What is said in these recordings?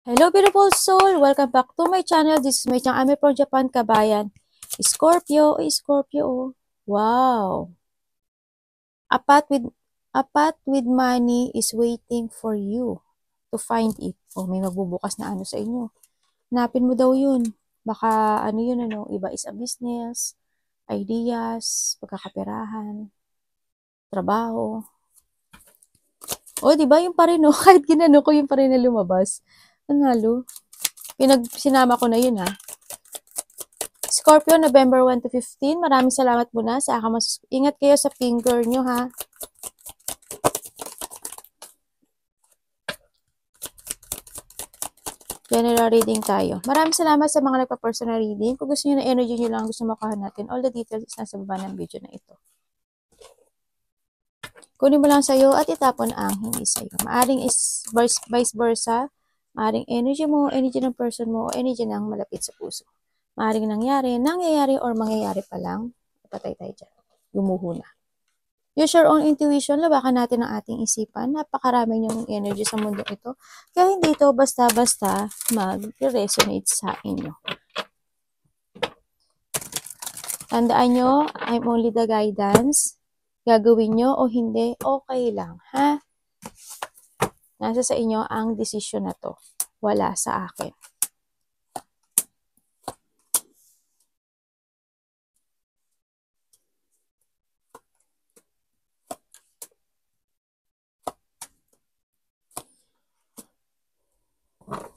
Hello beautiful soul! Welcome back to my channel. This is my channel, Ame from Japan, Kabayan. Scorpio, Scorpio. Wow! A path with money is waiting for you to find it. May magbubukas na ano sa inyo. Hanapin mo daw yun. Baka yun, iba is a business, ideas, pagkakaperahan, trabaho. Di ba yung pa rin, no? Kahit ginano ko, yung pa rin na lumabas. Ang halo. Sinama ko na yun, ha? Scorpio, November 1 to 15. Maraming salamat muna sa akamas. Ingat kayo sa finger nyo, ha? General reading tayo. Maraming salamat sa mga nagpa-personal reading. Kung gusto nyo na energy nyo lang, gusto makuha natin, all the details is nasa baba ng video na ito. Kunin mo lang sa'yo at itapon ang hindi sa'yo. Maaring is vice versa. Maaring energy mo, energy ng person mo, o energy ng malapit sa puso. Maaring nangyayari or mangyayari pa lang. Patay tayo dyan. Gumuho na. Use your own intuition, labakan natin ang ating isipan. Napakarami niyong energy sa mundo ito. Kaya hindi ito basta-basta mag-resonate sa inyo. Tandaan nyo, I'm only the guidance. Gagawin nyo o hindi, okay lang, ha? Nasa sa inyo ang desisyon na to. Wala sa akin.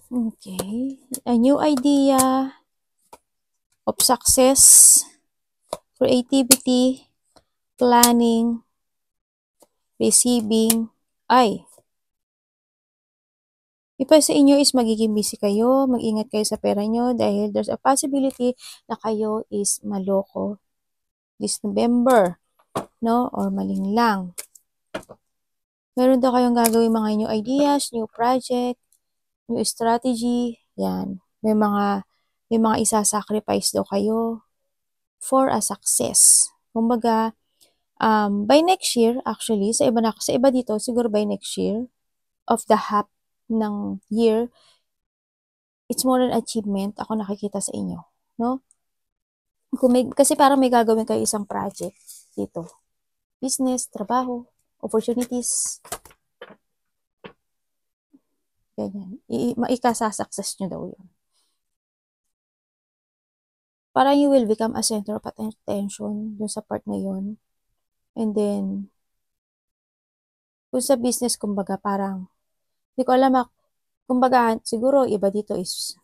Okay. A new idea of success, creativity, planning, receiving, iba sa inyo is magiging busy kayo, mag-ingat kayo sa pera nyo dahil there's a possibility na kayo is maloko this November, no? Or maling lang. Meron daw kayong gagawin mga new ideas, new project, new strategy, yan. May mga isa-sacrifice daw kayo for a success. Kumbaga, by next year, actually, sa iba dito, siguro by next year, of the half ng year, it's more an achievement ako nakikita sa inyo, no? Kasi parang may gagawin kayo isang project dito. Business, trabaho, opportunities. Ganyan. Maikasasuccess nyo daw yun. Parang you will become a center of attention dun sa part na yun. And then, kung sa business, kumbaga, parang, hindi ko alam, kumbaga, siguro, iba dito is,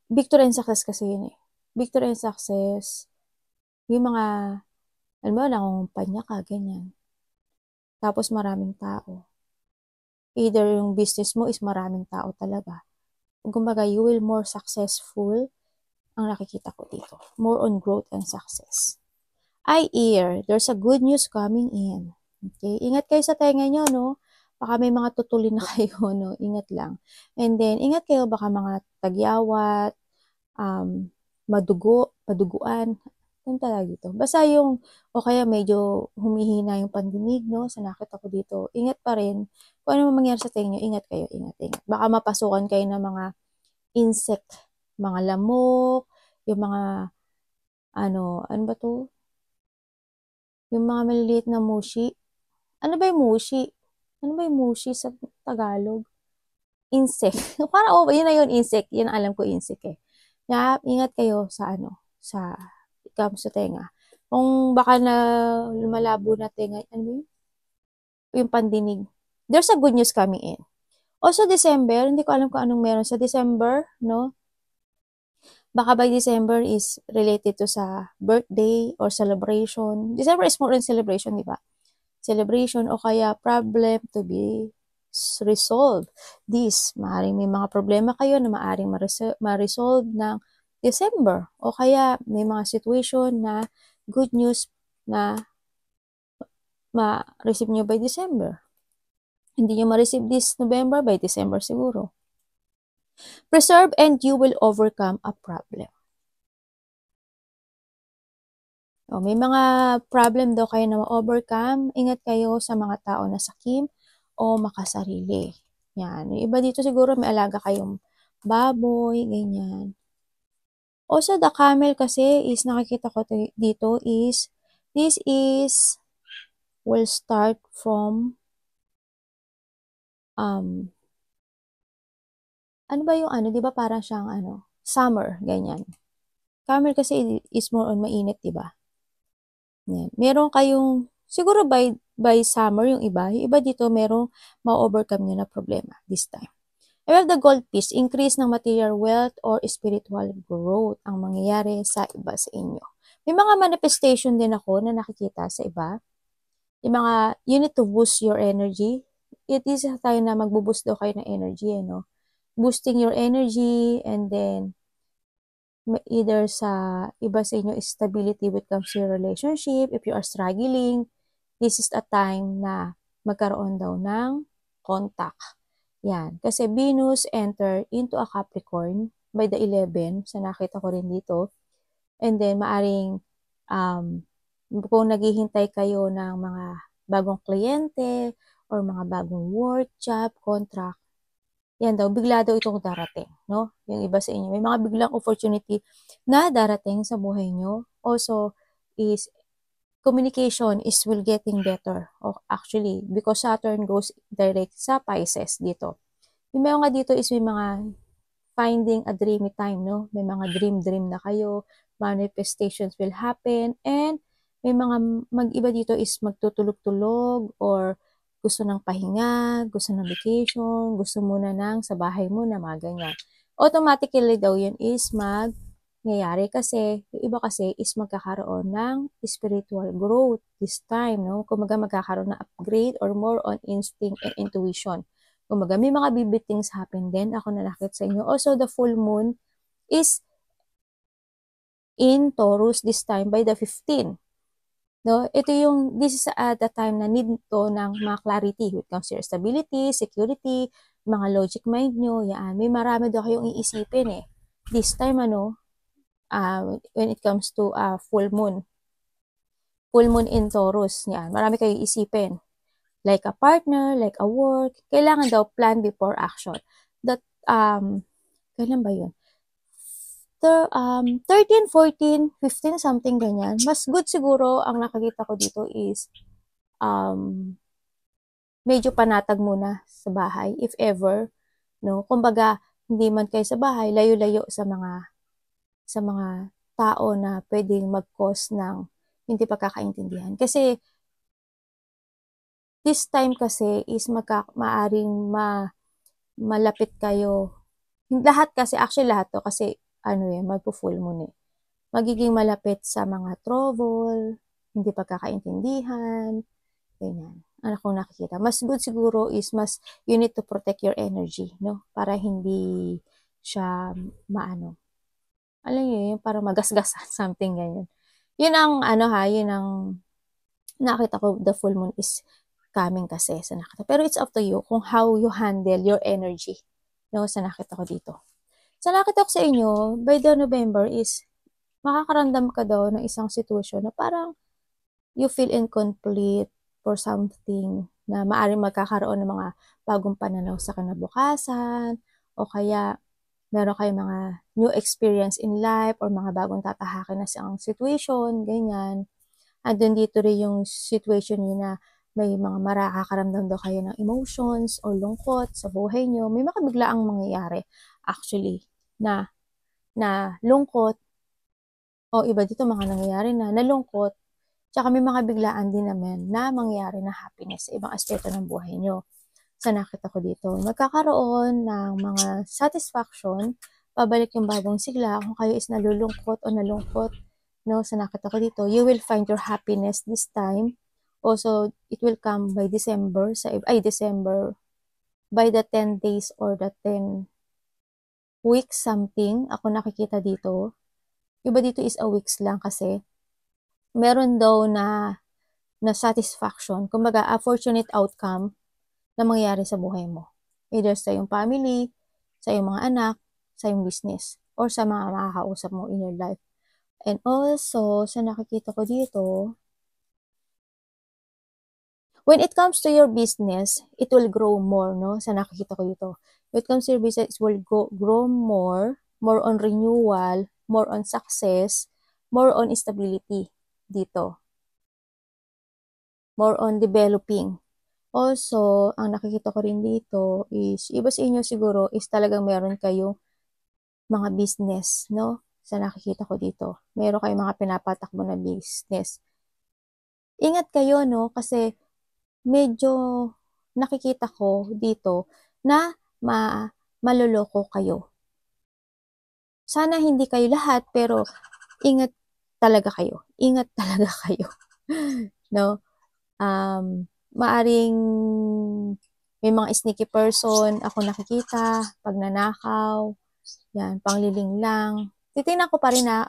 victory and success kasi yun eh. Victory and success, yung mga, alam mo, nangungumpanya ka, ganyan. Tapos maraming tao. Either yung business mo is maraming tao talaga. Kumbaga, you will more successful, ang nakikita ko dito. More on growth and success. Ear, there's a good news coming in. Okay, ingat kayo sa tenga nyo, no? Baka may mga tutulin na kayo, no? Ingat lang. And then, ingat kayo baka mga tagyawat, maduguan, ano talaga dito. Basta yung, o kaya medyo humihina yung pandinig, no? Sa nakita ko dito. Ingat pa rin. Kung ano mangyari sa tenga nyo, ingat kayo, ingat. Baka mapasukan kayo ng mga insect, mga lamok, yung mga, ano ba to? Yung mga maliliit na mushi. Ano ba yung mushi? Ano ba yung mushi sa Tagalog? Insect. Parang, yun na yun, insect. Yun alam ko, insect eh. Kaya, ingat kayo sa sa tenga. Kung baka na malabo na tenga, ano ba yun? Yung pandinig. There's a good news coming in. Also, December, hindi ko alam kung anong meron sa December, no? Baka by December is related to sa birthday or celebration. December is more than celebration, di ba? Celebration o kaya problem to be resolved. Maaring may mga problema kayo na maaring ma-resolve ng December. O kaya may mga situation na good news na ma-receive nyo by December. Hindi nyo ma-receive this November, by December siguro. Preserve and you will overcome a problem. May mga problem daw kayo na ma-overcome. Ingat kayo sa mga tao na sakim o makasarili. Yan. Yung iba dito siguro may alaga kayong baboy, ganyan. Also, the camel kasi is, nakikita ko dito is, this is, will start from, ano ba yung ano, di ba parang siyang ano, summer, ganyan. Camel kasi is more on mainit, di ba? Yan. Meron kayong, siguro by summer yung iba dito merong ma-overcome nyo na problema this time. I have the gold piece, increase ng material wealth or spiritual growth ang mangyayari sa iba sa inyo. May mga manifestation din ako na nakikita sa iba. Yung mga, you need to boost your energy. It is tayo na magbo-boost daw kayo ng energy, no? Boosting your energy, and then either sa iba sa inyo is stability when it comes to your relationship. If you are struggling, this is a time na magkaroon daw ng contact. Yan. Kasi Venus enter into a Capricorn by the 11. Sa nakita ko rin dito. And then, maaring, kung naghihintay kayo ng mga bagong kliyente or mga bagong work, job, contract, yan daw, bigla daw itong darating, no? Yung iba sa inyo, may mga biglang opportunity na darating sa buhay nyo. Also, is communication is will getting better. Actually, because Saturn goes direct sa Pisces dito. Yung mga dito is may mga finding a dreamy time, no? May mga dream na kayo, manifestations will happen, and may mga mag-iba dito is magtutulog-tulog or gusto ng pahinga, gusto ng vacation, gusto muna ng sa bahay muna, mga ganyan. Automatically daw yun is mangyayari kasi, yung iba kasi is magkakaroon ng spiritual growth this time, no? Kumaga magkakaroon ng upgrade or more on instinct and intuition. Kumaga may mga vivid things happen din. Ako na nakita sa inyo. Also, the full moon is in Taurus this time by the 15. No? Ito yung, this is at the time na need to ng mga clarity with comes to your stability, security, mga logic mind nyo, yan. May marami daw kayong iisipin eh. This time, when it comes to full moon in Taurus, yan. Marami kayong isipin. Like a partner, like a work, kailangan daw plan before action. That, kailan ba yun? 13, 14, 15, something ganyan. Mas good siguro, ang nakakita ko dito is, medyo panatag muna sa bahay, if ever, no? Kumbaga, hindi man kayo sa bahay, layo-layo sa mga tao na pwedeng mag-cause ng hindi pagkakaintindihan. Kasi, this time kasi is maaring malapit kayo. Lahat kasi, actually lahat to, kasi magpo-full moon eh. Magiging malapit sa mga trouble, hindi pagkakaintindihan, ganyan. Ano kong nakikita. Mas good siguro is you need to protect your energy, no? Para hindi siya alam niyo yun, para magasgasan, something ganyan. Yun ang, yun ang nakita ko, the full moon is coming kasi sa nakita. Pero it's up to you kung how you handle your energy, no? Sa nakita ko dito. Sa nakita ko sa inyo, by the November is, makakaramdam ka daw ng isang sitwasyon na parang you feel incomplete for something na maaaring magkakaroon ng mga bagong pananaw sa kinabukasan o kaya meron kayong mga new experience in life or mga bagong tatahakin na siyang situation, ganyan. Andun dito rin yung situation nyo na may mga makakaramdam daw kayo ng emotions or lungkot sa buhay nyo. May makabiglaang mangyayari actually na lungkot o iba dito mga nangyayari na nalungkot. Tsaka may mga biglaan din naman na mangyayari na happiness sa ibang aspeto ng buhay nyo. Sa nakita ko dito, magkakaroon ng mga satisfaction, pabalik yung bagong sigla, kung kayo is nalulungkot o nalungkot, no, sa nakita ko dito, you will find your happiness this time. Also, it will come by December, by the 10 days or the 10 weeks something, ako nakikita dito. Iba dito is a weeks lang kasi, meron daw na satisfaction, kumbaga a fortunate outcome na mangyayari sa buhay mo. Either sa iyong family, sa iyong mga anak, sa iyong business, or sa mga makakausap mo in your life. And also, sa nakikita ko dito, When it comes to your business, it will grow more, no? Sa nakikita ko dito. When it comes to your business, it will grow more on renewal, more on success, more on stability dito. More on developing. Also, ang nakikita ko rin dito is, iba sa inyo siguro is talagang meron kayong mga business, no? Sa nakikita ko dito. Meron kayong mga pinapatakbo na business. Ingat kayo, no? Kasi medyo nakikita ko dito na maloloko kayo. Sana hindi kayo lahat, pero ingat talaga kayo. Ingat talaga kayo. No? Maaring may mga sneaky person ako nakikita, pagnanakaw, yan, pangliling lang. Titingnan ko pa rin na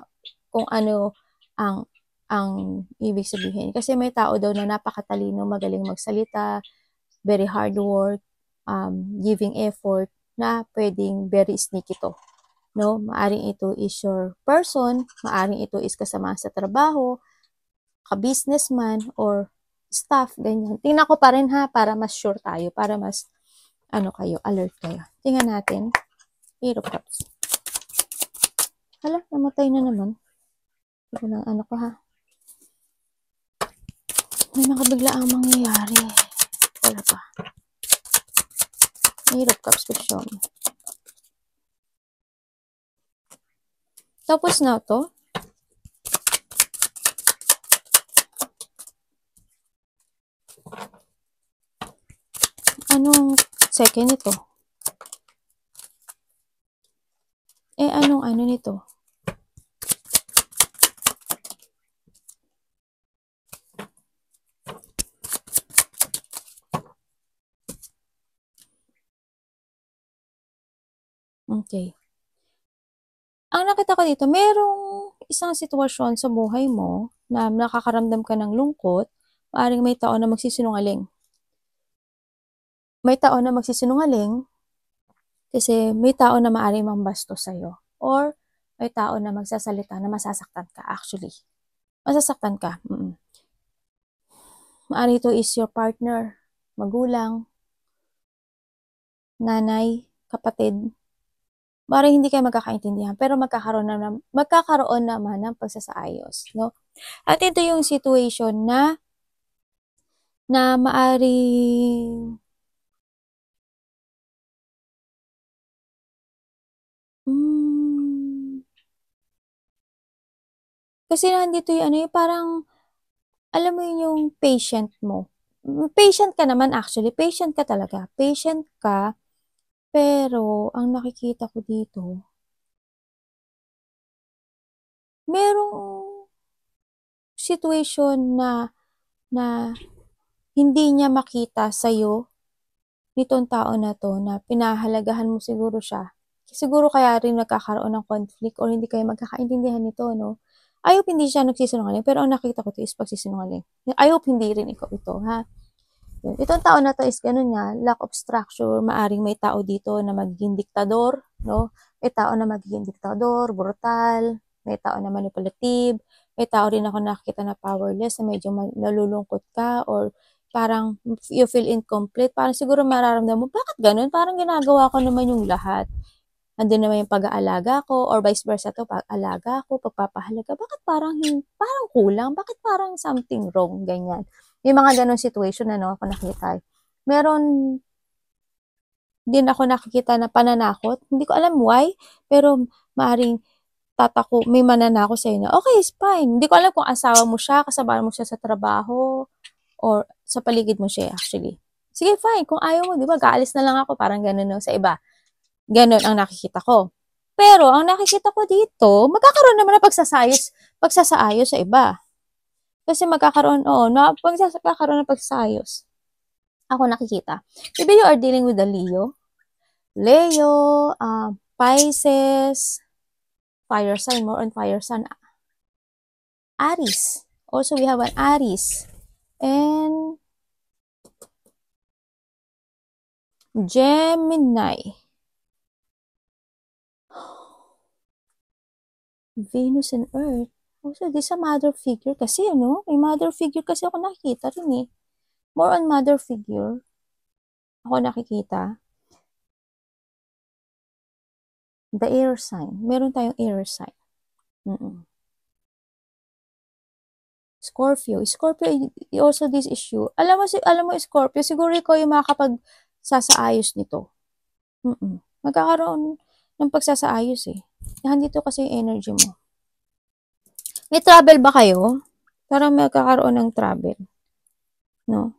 kung ano ang ibig sabihin. Kasi may tao daw na napakatalino, magaling magsalita, very hard work, giving effort, na pwedeng very sneaky to. No? Maaring ito is your person, maaring ito is kasama sa trabaho, ka-businessman, or staff, ganyan. Tingnan ko pa rin ha, para mas sure tayo, para mas, alert kayo. Tingnan natin. Hero Cups. Hala, namatay na naman. Ito ng ko ha. May nakabigla ang mangyayari. Wala pa. Hero Cups fiction. Tapos na to. Anong second ito? Anong ano nito? Okay. Ang nakita ko dito, merong isang sitwasyon sa buhay mo na nakakaramdam ka ng lungkot, maaaring may tao na magsisinungaling. May tao na magsisinungaling kasi may tao na maaaring mambastos sa'yo. Or may tao na magsasalita na masasaktan ka actually. Masasaktan ka. Maaari ito is your partner, magulang, nanay, kapatid. Maaaring hindi kayo magkakaintindihan, pero magkakaroon naman ng pagsasaayos, no? At ito yung situation na maaring kasi nandito yung yung parang, alam mo yung patient mo. Patient ka naman actually, patient ka talaga. Patient ka, pero ang nakikita ko dito, merong situation na hindi niya makita sa'yo, nitong tao na to, na pinahalagahan mo siguro siya. Siguro kaya rin nagkakaroon ng conflict or hindi kayo magkakaintindihan nito, no? I hope hindi siya nagsisinungaling, pero ang nakita ko to is pagsisinungaling. I hope hindi rin ikaw ito, ha? Itong tao na to is ganun nga, lack of structure, maaring may tao dito na magiging diktador, no? May tao na magiging diktador, brutal, may tao na manipulative, may tao rin ako nakikita na powerless, na medyo nalulungkot ka, or parang you feel incomplete, parang siguro mararamdaman mo, bakit ganun? Parang ginagawa ko naman yung lahat. Andun naman yung pag-aalaga ko, or vice versa to, pag-aalaga ko, pagpapahalaga, bakit parang kulang? Bakit parang something wrong? Ganyan. May mga ganun situation na ako nakita. Meron din ako nakikita na pananakot. Hindi ko alam why, pero maaring may mananako sa'yo na, okay, it's fine. Hindi ko alam kung asawa mo siya, kasama mo siya sa trabaho, or sa paligid mo siya actually. Sige, fine. Kung ayaw mo, di ba, kaalis na lang ako. Parang ganun no, sa iba. Ganun ang nakikita ko. Pero, ang nakikita ko dito, magkakaroon naman ng pagsasaayos sa iba. Kasi magkakaroon ng pagsasayos. Ako nakikita. Maybe you are dealing with a Leo, Pisces, fire sign, more on fire sign, Aries. Also, we have an Aries. And Gemini. Venus and Earth. Also, this is a mother figure kasi, may mother figure kasi ako nakikita rin eh. More on mother figure. Ako nakikita. The air sign. Meron tayong air sign. Scorpio. Scorpio, also this issue. Alam mo, Scorpio, siguro ikaw yung makakapag-sasaayos nito. Magkakaroon ng pagsasaayos eh. Nandito kasi yung energy mo. May travel ba kayo? Parang magkakaroon ng travel. No?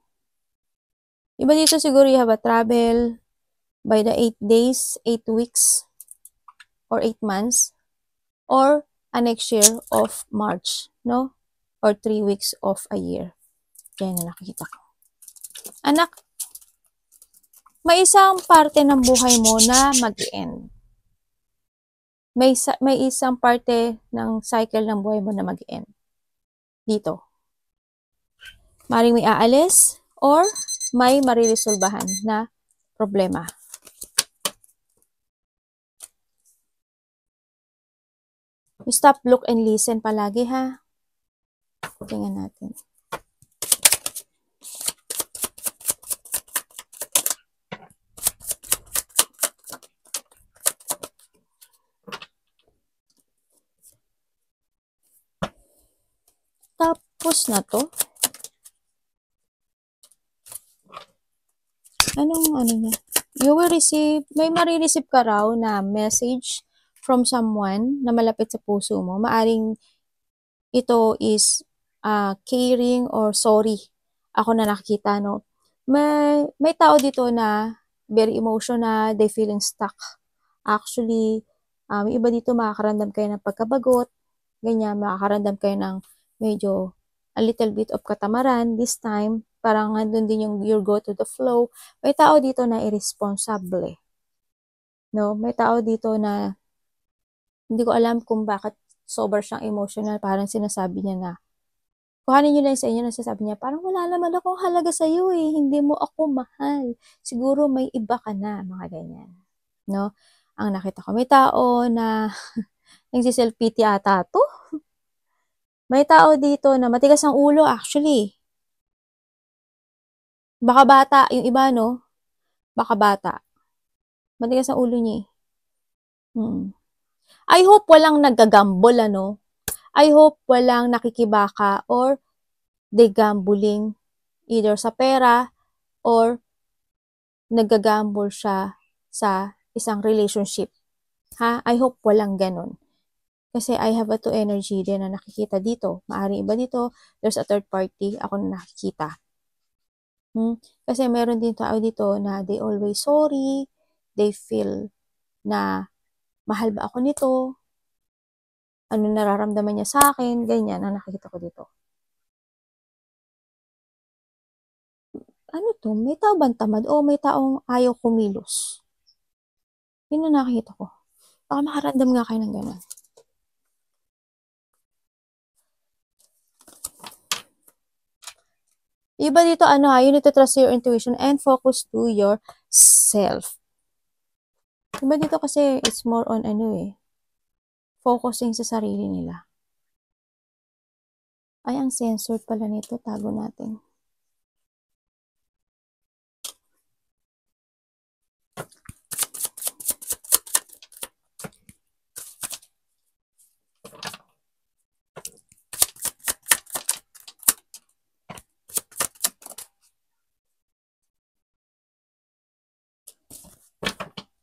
Iba dito siguro you have a travel by the 8 days, 8 weeks, or 8 months, or a next year of March, no? Or 3 weeks of a year. Yan na nakikita ko. Anak, may isang parte ng buhay mo na mag-end. May isang parte ng cycle ng buhay mo na mag-end. Dito. Maring may aalis or may mariresolbahan na problema. Stop, look, and listen palagi ha. Tingnan natin. Tapos na to. Anong ano niya? You will receive, may marireceive ka raw na message from someone na malapit sa puso mo. Maaring ito is caring or sorry. Ako na nakikita, no? May tao dito na very emotional, they feeling stuck. Actually, iba dito makakaramdam kayo ng pagkabagot, ganyan, makakaramdam kayo ng medyo a little bit of katamaran this time. Parang nandun din yung you go to the flow. May tao dito na irresponsible. No? May tao dito na hindi ko alam kung bakit sober siyang emotional. Parang sinasabi niya na, kuhanin niyo lang sa inyo, nasasabi niya, parang wala naman akong halaga sa iyo eh. Hindi mo ako mahal. Siguro may iba ka na, mga ganyan. No? Ang nakita ko, may tao na nagsiself-pity ata to. May tao dito na matigas ang ulo actually. Baka bata, yung iba no? Baka bata. Matigas ang ulo niya eh. I hope walang nagagambol ano. I hope walang nakikibaka or they gambling either sa pera or nagagamble siya sa isang relationship. Ha? I hope walang ganun. Kasi I have a two energy din na nakikita dito. Maaring iba dito, there's a third party, ako na nakikita. Kasi meron din tao dito na they always sorry, they feel na mahal ba ako nito, ano nararamdaman niya sa akin, ganyan ang nakikita ko dito. Ano to? May tao bang tamad o may taong ayaw kumilos? Yun ang nakikita ko. Baka makaramdam nga kayo ng gano'n. Iba dito, you need to trust your intuition and focus to yourself. Iba dito kasi it's more on focusing sa sarili nila. Ay, ang censored pala nito. Tago natin.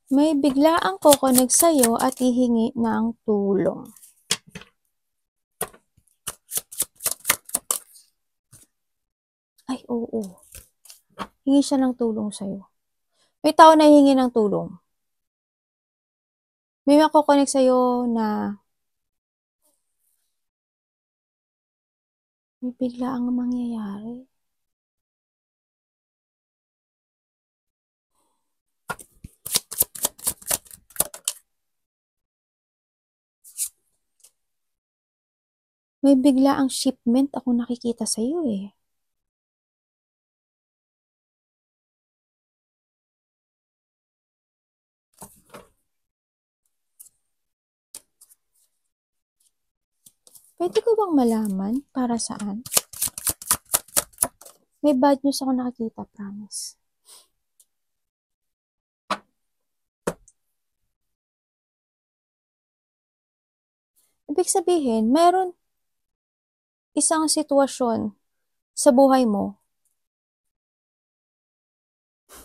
May biglaang kokonek sa'yo at hihingi ng tulong. Ay, oo. Hingi siya ng tulong sa'yo. May tao na hihingi ng tulong. May makokonek sa'yo na may biglaang mangyayari. May biglaang shipment ako nakikita sa'yo eh. Pwede ko bang malaman para saan? May bad news ako nakikita, promise. Ibig sabihin, meron isang sitwasyon sa buhay mo.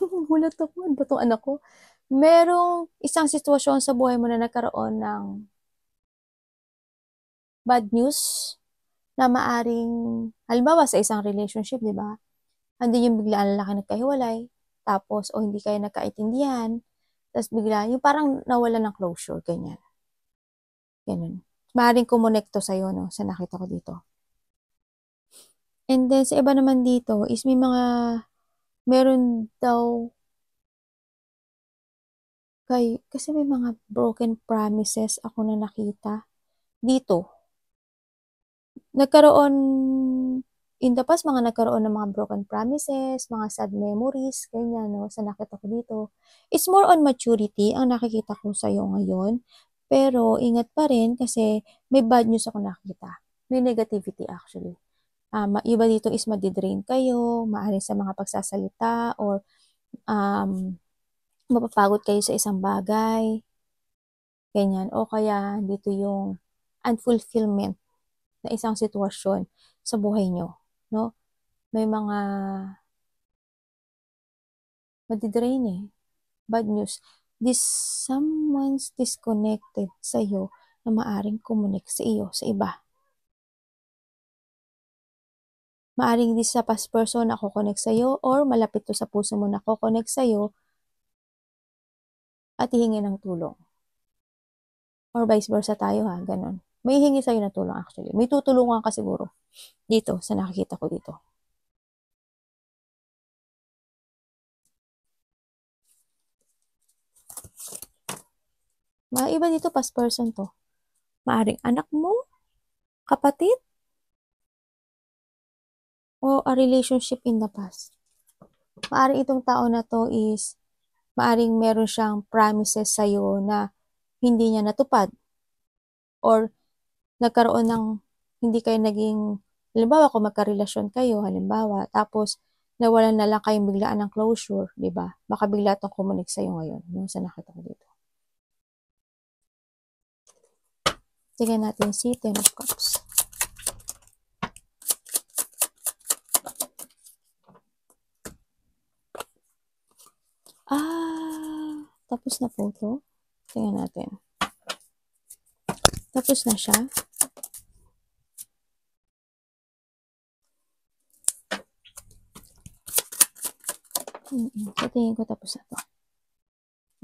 Nagulat ako, ano ba 'tong anak ko? Merong isang sitwasyon sa buhay mo na nagkaroon ng bad news na maaring, halimbawa sa isang relationship, di ba? Andun yung biglaan lalaki nagkahiwalay, tapos o hindi kayo nagkaintindihan, tapos bigla yung parang nawalan ng closure, ganyan. Ganun. Maaaring kumonekto sa'yo, no, sa nakita ko dito. And then, sa iba naman dito is may mga, meron daw, kasi may mga broken promises ako na nakita dito. Nagkaroon, in the past, mga nagkaroon ng mga broken promises, mga sad memories, ganyan, no, sa nakita ko dito. It's more on maturity ang nakikita ko sa'yo ngayon. Pero, ingat pa rin kasi may bad news ako nakita. May negativity actually. Iba dito is madidrain kayo, maaari sa mga pagsasalita, or mapapagod kayo sa isang bagay, ganyan. O kaya, dito yung unfulfillment na isang sitwasyon sa buhay nyo, no? May mga madidrain eh. Bad news. Someone's disconnected sa'yo na maaring kumunik sa iyo, sa iba. Maaring di sa past person na kukonek sa'yo or malapit to sa puso mo na kukonek sa'yo at hihingi ng tulong. Or vice versa tayo ha, ganun. May hihingi sa'yo ng tulong actually. May tutulungan ka siguro dito sa nakikita ko dito. Mga iba dito, past person to. Maaring anak mo, kapatid, o a relationship in the past. Maaring itong tao na to is, maaring meron siyang promises sa'yo na hindi niya natupad. Or nagkaroon ng, hindi kayo naging, halimbawa kung magkarelasyon kayo, halimbawa, tapos nawalan na lang kayong biglaan ng closure, di ba? Baka bigla itong kumunik sa'yo ngayon, yung sa nakita ko dito. Tingnan natin si Ten of Cups. Tapos na po ito. Tingnan natin. Tapos na siya. So, tingin ko tapos na to.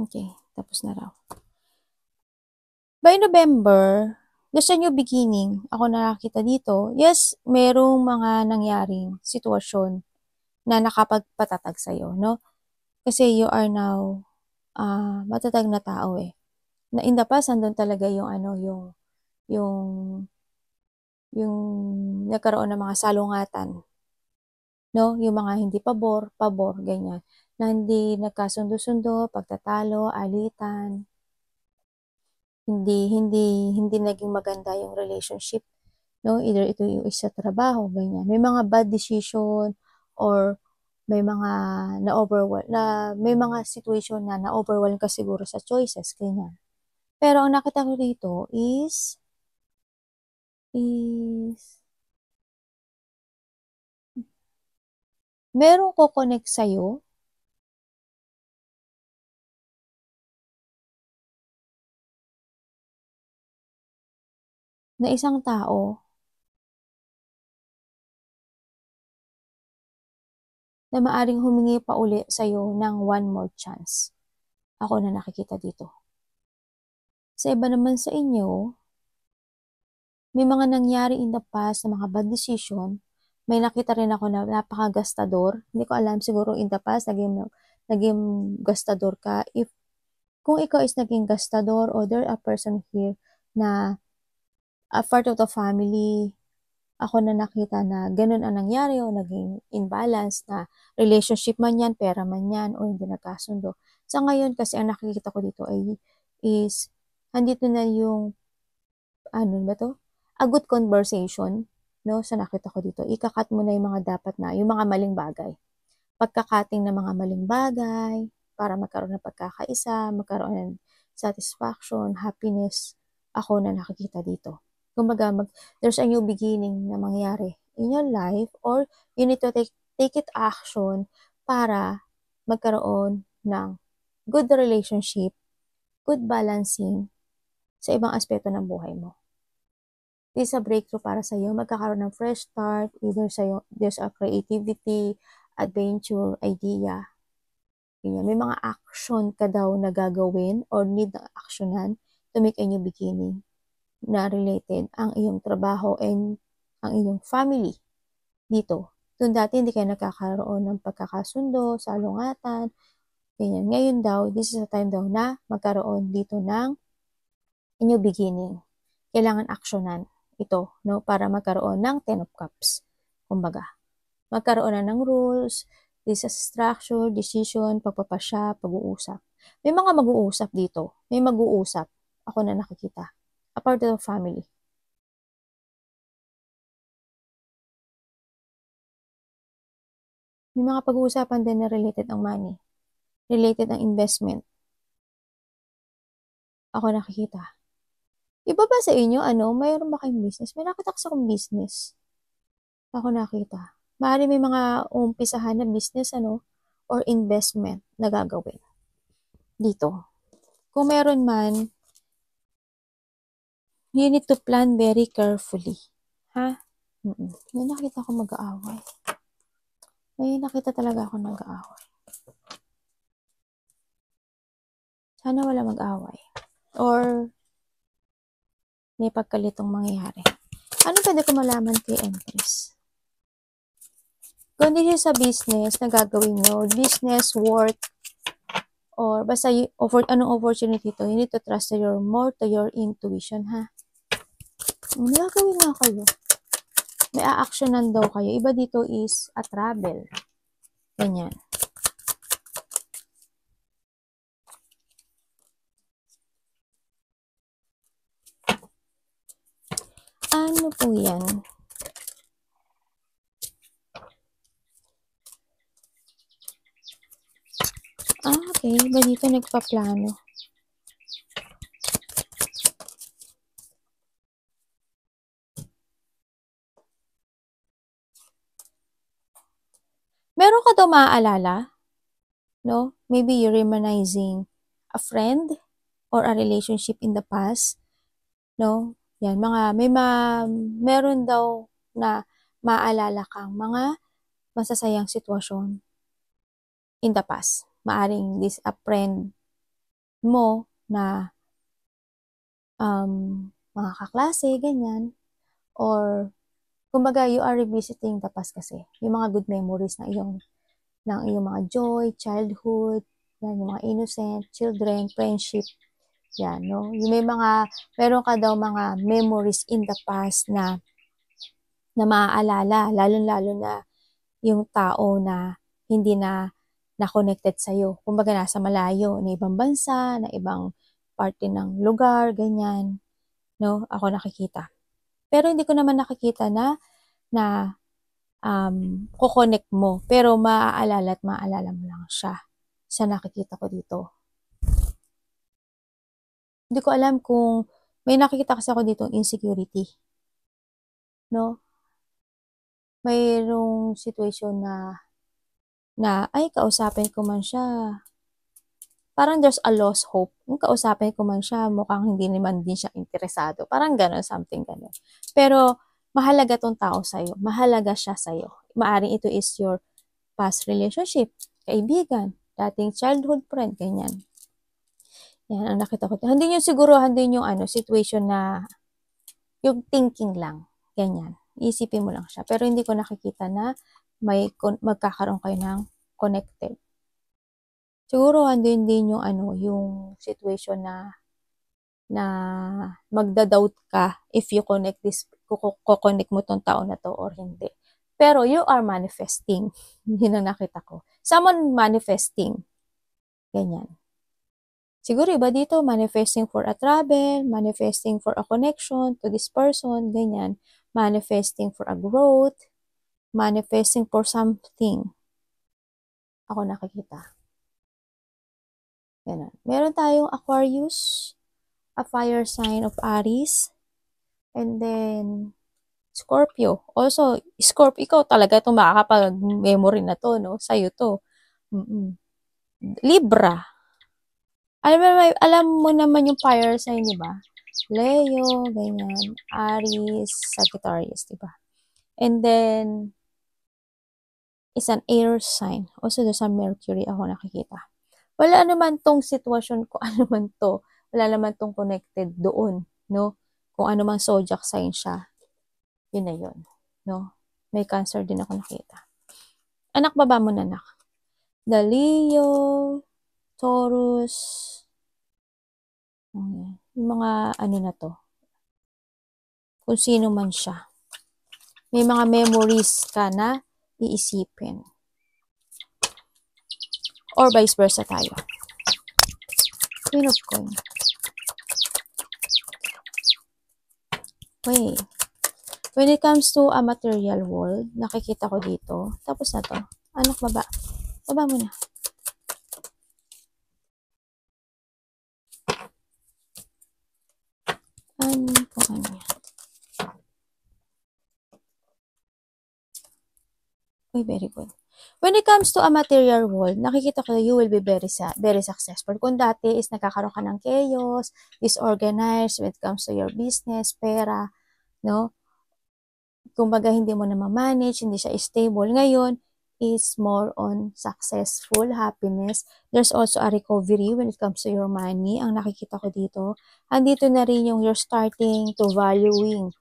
Okay, tapos na raw. By November, there's a new beginning. Ako nakakita dito. Yes, merong mga nangyaring sitwasyon na nakapagpatatag sa'yo, no? Kasi you are now matatag na tao eh. Na in the past, andun talaga yung yung nagkaroon ng mga salungatan, no? Yung mga hindi pabor, ganyan. Na hindi nagkasundo-sundo, pagtatalo, alitan. Hindi naging maganda yung relationship, no? Either ito yung isa trabaho, ganyan. May mga bad decision or may mga may mga situation na na-overwhelm ka siguro sa choices, ganyan. Pero ang nakita ko dito is merong ko-connect sa'yo na isang tao na maaring humingi pa uli sa'yo ng one more chance. Ako na nakikita dito. Sa iba naman sa inyo, may mga nangyari in the past na mga bad decision. May nakita rin ako na napaka-gastador. Hindi ko alam, siguro in the past, naging gastador ka. Kung ikaw is naging gastador or there a person here na a part of the family, ako na nakita na ganun ang nangyari o naging imbalance na relationship man yan, pera man yan, o hindi nagkasundo. Sa ngayon kasi ang nakikita ko dito is andito na yung, ano ba to? A good conversation no, sa nakita ko dito. Ikakat mo na yung mga dapat na, yung mga maling bagay. Pagkakating ng mga maling bagay, para magkaroon ng pagkakaisa, magkaroon ng satisfaction, happiness, ako na nakikita dito. Kumbaga, there's a new beginning na mangyari in your life, or you need to take it action para magkaroon ng good relationship, good balancing sa ibang aspeto ng buhay mo. This is a breakthrough para sa iyo. Magkakaroon ng fresh start, either sa'yo, there's a creativity, adventure, idea. Ganyan. May mga action ka daw na gagawin or need na actionan to make a new beginning na related ang iyong trabaho and ang iyong family dito. Kung dati hindi kayo nagkakaroon ng pagkakasundo, salungatan, ganyan. Ngayon daw, this is a time daw na magkaroon dito ng new beginning. Kailangan actionan ito, no, para magkaroon ng 10 of Cups. Kumbaga, magkaroon na ng rules, this is structure, decision, pagpapasya, pag-uusap. May mga mag-uusap dito. May mag-uusap. Ako na nakikita. A part of the family. May mga pag-uusapan din na related ang money. Related ang investment. Ako nakikita. Iba ba sa inyo, mayroon ba kayong business? May nakita ko sa akong business. Ako nakita. Maaari may mga umpisahan na business, or investment na gagawin. Dito. Kung meron man, you need to plan very carefully. Ha? May nakita ko mag-aaway. May nakita talaga ako mag-aaway. Sana wala mag-aaway. Or, may pagkalitong mangyayari. Ano pwede ko malaman kay Empress? Kung hindi siya sa business na gagawin nyo, business, work, or basta anong opportunity to, you need to trust more to your intuition, ha? May gagawin nga kayo. May a-actionan daw kayo. Iba dito is a travel. Ganyan. Ano po yan? Okay. Iba dito nagpa-plano. Meron ka daw maaalala? No? Maybe you're reminiscing a friend or a relationship in the past. No? Yan, meron daw na maaalala kang mga masasayang sitwasyon in the past. Maaring this a friend mo na mga kaklase, ganyan. Or, kumbaga, you are revisiting the past kasi. Yung mga good memories ng iyong mga joy, childhood, yan, yung mga innocent, children, friendship, yan, no? Yung meron ka daw mga memories in the past na maaalala, lalo-lalo na yung tao na hindi na connected sa'yo. Kumbaga, nasa malayo, na ibang bansa, na ibang parte ng lugar, ganyan, no? Ako nakikita. Pero hindi ko naman nakikita na kukonek mo. Pero maaalala at maaalala mo lang siya sa nakikita ko dito. Hindi ko alam kung may nakikita kasi ako dito insecurity. No? Mayroong situation na ay, kausapin ko man siya. Parang there's a lost hope. Kung kausapin ko man siya, mukhang hindi naman din siya interesado. Parang gano'n, something gano'n. Pero, mahalaga tong tao sa'yo. Mahalaga siya sa'yo. Maaring ito is your past relationship, kaibigan, dating childhood friend, ganyan. Yan, ang nakita ko. Hindi nyo siguro, yung situation na, yung thinking lang, ganyan. Isipin mo lang siya. Pero hindi ko nakikita na magkakaroon kayo ng connected. Siguro, andun din yung yung situation na magda-doubt ka if you connect kukonek mo tong tao na to or hindi. Pero you are manifesting. Yun ang nakita ko. Someone manifesting. Ganyan. Siguro iba dito, manifesting for a travel, manifesting for a connection to this person, ganyan. manifesting for a growth, manifesting for something. Ako nakikita. Ganun. Meron tayong Aquarius, a fire sign of Aries, and then Scorpio. Also, Scorpio, ikaw talaga itong makakapag-memory na to, no? Sa'yo to. Libra. Alam mo naman yung fire sign, di ba? Leo, ganyan. Aries, Sagittarius, di ba? And then, is an air sign. Also, there's a Mercury ako nakikita. Wala naman tong sitwasyon ko, ano man to. Wala naman tong connected doon, no? Kung ano man zodiac sign siya, yun na yun, no? May Cancer din ako nakita. Anak baba mo na, anak. The Leo, Taurus, yung mga ano na to. Kung sino man siya. May mga memories ka na iisipin. Or vice versa tayo. Queen of Coins. Okay. When it comes to a material world, nakikita ko dito. Tapos na to. Anak baba. Baba mo na. Ano po kanya? Uy, very good. When it comes to a material world, nakikita ko you will be very successful. Kung dati is nagkakaroon ka ng chaos, disorganized when it comes to your business, pera, no? Kumbaga hindi mo na ma-manage, hindi siya stable. Ngayon is more on successful, happiness. There's also a recovery when it comes to your money. Ang nakikita ko dito, andito na rin yung you're starting to valuing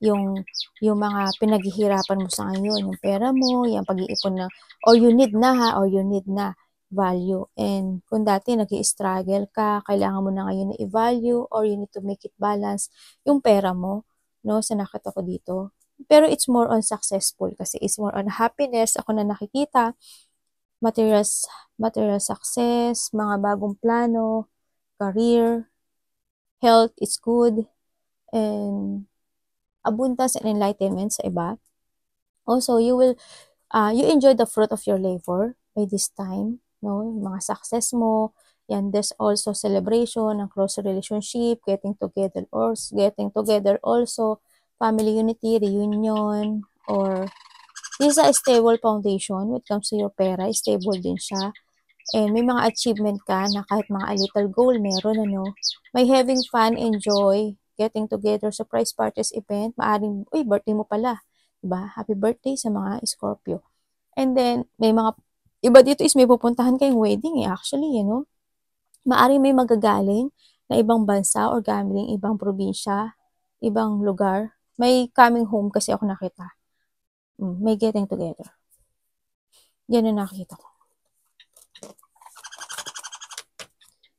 yung mga pinaghihirapan mo sa ngayon, yung pera mo, yung pag-iipon na, or you need na value. And kung dati nag-i-struggle ka, kailangan mo na ngayon na i-value, or you need to make it balance yung pera mo, no, sa nakita ko dito. Pero it's more on successful kasi it's more on happiness. Ako na nakikita, material success, mga bagong plano, career, health is good, and abundance and enlightenment sa iba. Also, you enjoy the fruit of your labor by this time, no? Yung mga success mo, yan, there's also celebration ng close relationship, getting together also, family unity, reunion, or this is a stable foundation when it comes to your pera, stable din siya. And may mga achievement ka na kahit mga a little goal meron, ano. May having fun, enjoy, getting together, surprise parties, event, maaring, uy, birthday mo pala, diba? Happy birthday sa mga Scorpio. And then, may mga, iba dito is may pupuntahan kayong wedding actually, you know. Maaring may magagaling na ibang bansa or galing ibang probinsya, ibang lugar. May coming home kasi ako nakita. May getting together. Yan ang nakita ko.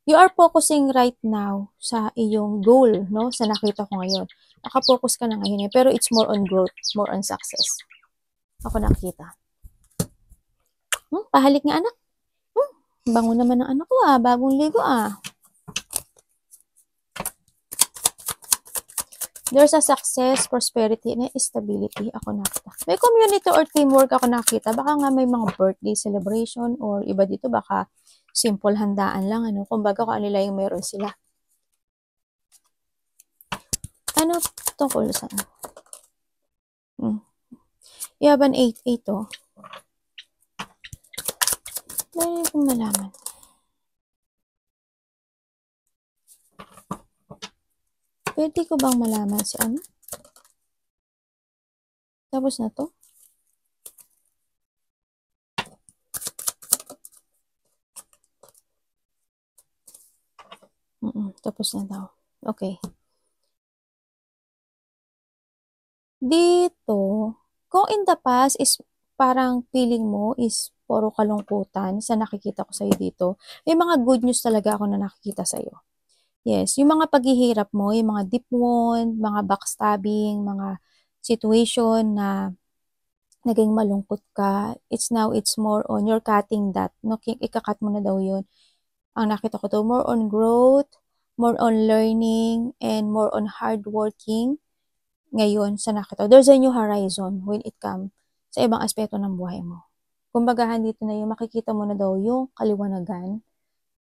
You are focusing right now sa iyong goal, no? Sa nakita ko ngayon. Nakapokus ka na ngayon, pero it's more on growth, more on success. Ako nakita. Pahalik nga anak. Bango naman ng anak ko bagong ligo There's a success, prosperity, and stability. Ako nakita. May community or teamwork ako nakita. Baka nga may mga birthday celebration or iba dito baka simple handaan lang, ano. Kumbaga kung ano lang yung meron sila. Ano tungkol sa You have an 8-8 Pwede kong malaman. Pwede ko bang malaman si ano? Tapos na to? Tapos na daw. Okay. Dito, kung in the past is parang feeling mo is puro kalungkutan sa nakikita ko sa'yo dito, may mga good news talaga ako na nakikita sa'yo. Yes, yung mga paghihirap mo, yung mga deep wound, mga backstabbing, mga situation na naging malungkot ka, it's more on you're cutting that. No, ikakat mo na daw yun. Ang nakita ko to, more on growth, more on learning, and more on hard working. ngayon sa nakita, there's a new horizon when it comes sa ibang aspeto ng buhay mo. Kumbaga, dito na yung makikita mo na daw yung kaliwanagan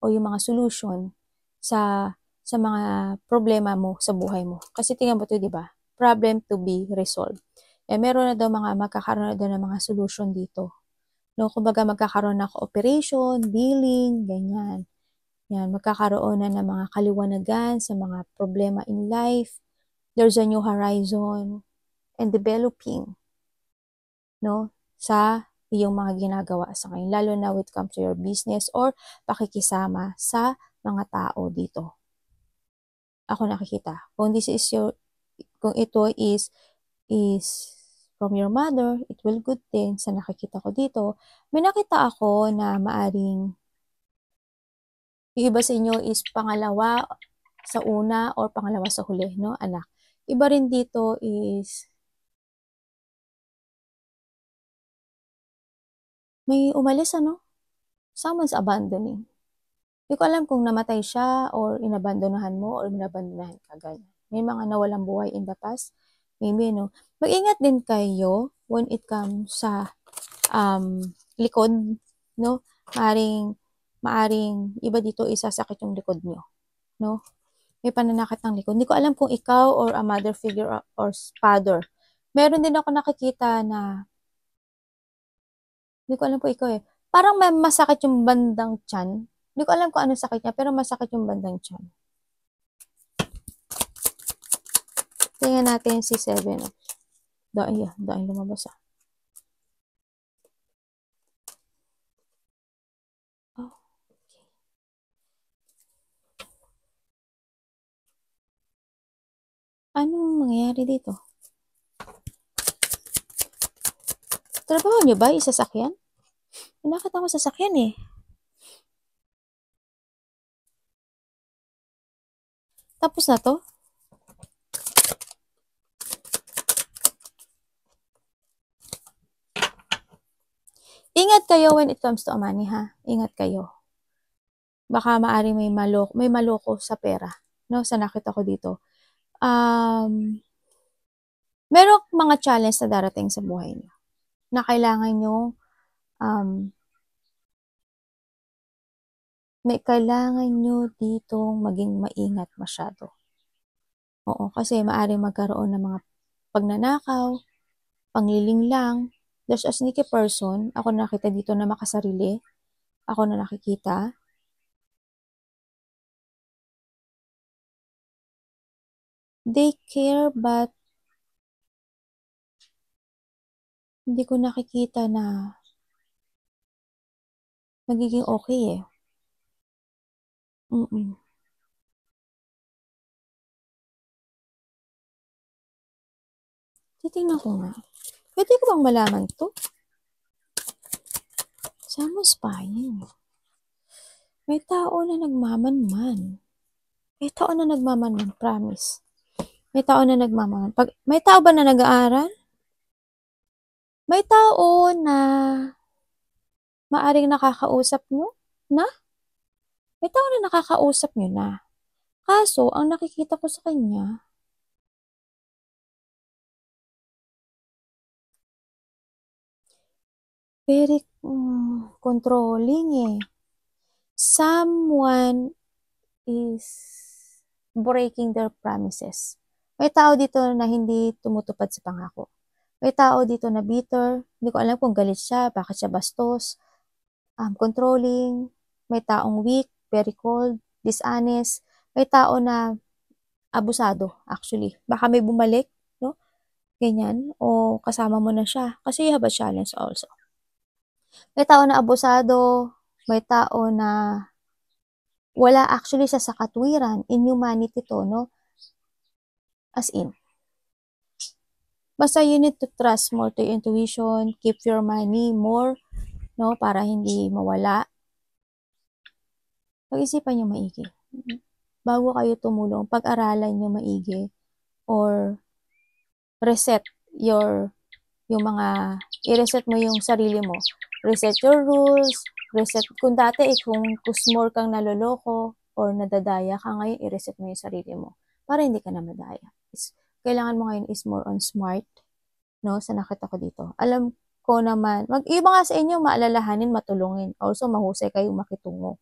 o yung mga solution sa mga problema mo sa buhay mo. Kasi tingnan mo 'to, 'di ba? Problem to be resolved. Meron na daw magkakaroon na daw ng mga solution dito. No, kumbaga magkakaroon ng cooperation, dealing, ganyan. Yan, magkakaroon na ng mga kaliwanagan sa mga problema in life. There's a new horizon and developing, no, sa iyong mga ginagawa sa ngayon, lalo na when it comes to your business or pakikisama sa mga tao dito. Ako nakikita. Kung ito is from your mother, it will good din sa nakikita ko dito. May nakita ako na maaring yung iba sa inyo is pangalawa sa una or pangalawa sa huli, no, anak. Iba rin dito is may umalis, ano? Someone's abandoning. Hindi ko alam kung namatay siya or inabandonahan mo or inabandonahan ka, ganyan. May mga nawalang buhay in the past. Maybe, no? Mag-ingat din kayo when it comes sa likod, no? Maaring iba dito isasakit yung likod nyo, no? May pananakit ng likod. Hindi ko alam kung ikaw or a mother figure or father. Meron din ako nakikita na, hindi ko alam kung ikaw eh, parang may masakit yung bandang tiyan. Hindi ko alam kung anong sakit niya, pero masakit yung bandang tiyan. Tingnan natin si 7. Dahil lumabas ah. Oh, okay. Anong mangyayari dito? Trabaho niyo ba isasakyan? Nakita ko sasakyan eh. Tapos na to? Ingat kayo when it comes to money, ha? Ingat kayo. Baka maari may maloko sa pera, no? Sa nakita ko dito. Merong mga challenge na darating sa buhay niyo na kailangan nyo ditong maging maingat masyado. Oo, kasi maaaring magkaroon ng mga pagnanakaw, panglilinglang. There's a sneaky person. Ako na nakita dito na makasarili. Ako na nakikita. They care but hindi ko nakikita na magiging okay eh. Titingnan ko nga. Pwede ko bang malaman to? Someone's spying. May tao na nagmamanman. May tao na nagmamanman, promise. May tao na nagmamanman. May tao ba na nag-aaral? May tao na maaring nakakausap nyo na? May tao na nakakausap nyo na. Kaso, ang nakikita ko sa kanya, very controlling eh. Someone is breaking their promises. May tao dito na hindi tumutupad sa pangako. May tao dito na bitter. Hindi ko alam kung galit siya, bakit siya bastos, controlling. May taong weak, very cold, dishonest. May tao na abusado, actually. Baka may bumalik, no? Ganyan. O kasama mo na siya. Kasi you have a challenge also. May tao na abusado, may tao na wala actually siya sa katwiran, inhumanity to, no? As in. Basta you need to trust more to your intuition, keep your money more, no? Para hindi mawala. Pag-isipan nyo maigi. Bago kayo tumulong, pag-aralan nyo maigi or reset i-reset mo yung sarili mo. Reset your rules, reset, kung dati kung more kang naloloko or nadadaya ka, ngayon i-reset mo yung sarili mo para hindi ka na madaya. kailangan mo ngayon is more on smart, no? Sa nakita ko dito. Alam ko naman, iba nga sa inyo, maalalahanin, matulungin. Also, mahusay kayong makitungo.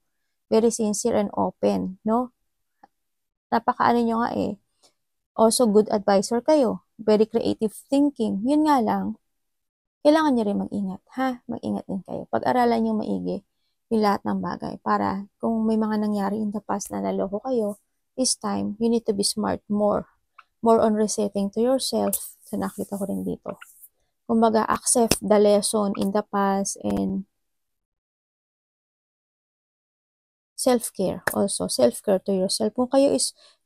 Very sincere and open, no? Napakaano nyo nga eh. Also, good advisor kayo. Very creative thinking. Yun nga lang, kailangan nyo rin mag-ingat, ha? Mag-ingat din kayo. Pag-aralan nyo maigi yung lahat ng bagay para kung may mga nangyari in the past na naloko kayo, this time, you need to be smart more. More on resetting to yourself. So, nakita ko rin dito. Kumbaga, accept the lesson in the past and self-care also. Self-care to yourself.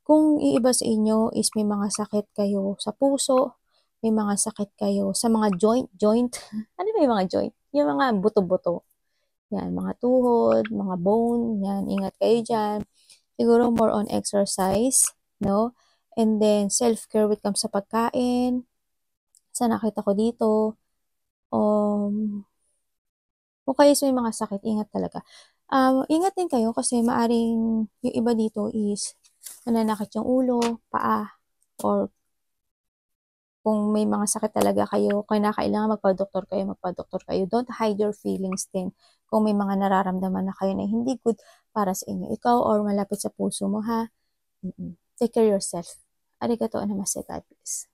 Kung iiba sa inyo is may mga sakit kayo sa puso, may mga sakit kayo sa mga joint. Ano ba yung mga joint? Yung mga buto-buto. Yan, mga tuhod, mga bone, yan, ingat kayo dyan. Siguro more on exercise, no? And then, self-care when it comes sa pagkain. Sa nakita ko dito, kung kayo may mga sakit, ingat talaga. Ingat din kayo kasi maaring yung iba dito is nananakit yung ulo, paa, or kung may mga sakit talaga kayo, kailangan magpa-doktor kayo. Don't hide your feelings din. Kung may mga nararamdaman na kayo na hindi good para sa inyo, ikaw or malapit sa puso mo, ha? Take care yourself. Arigato, namaste, God bless.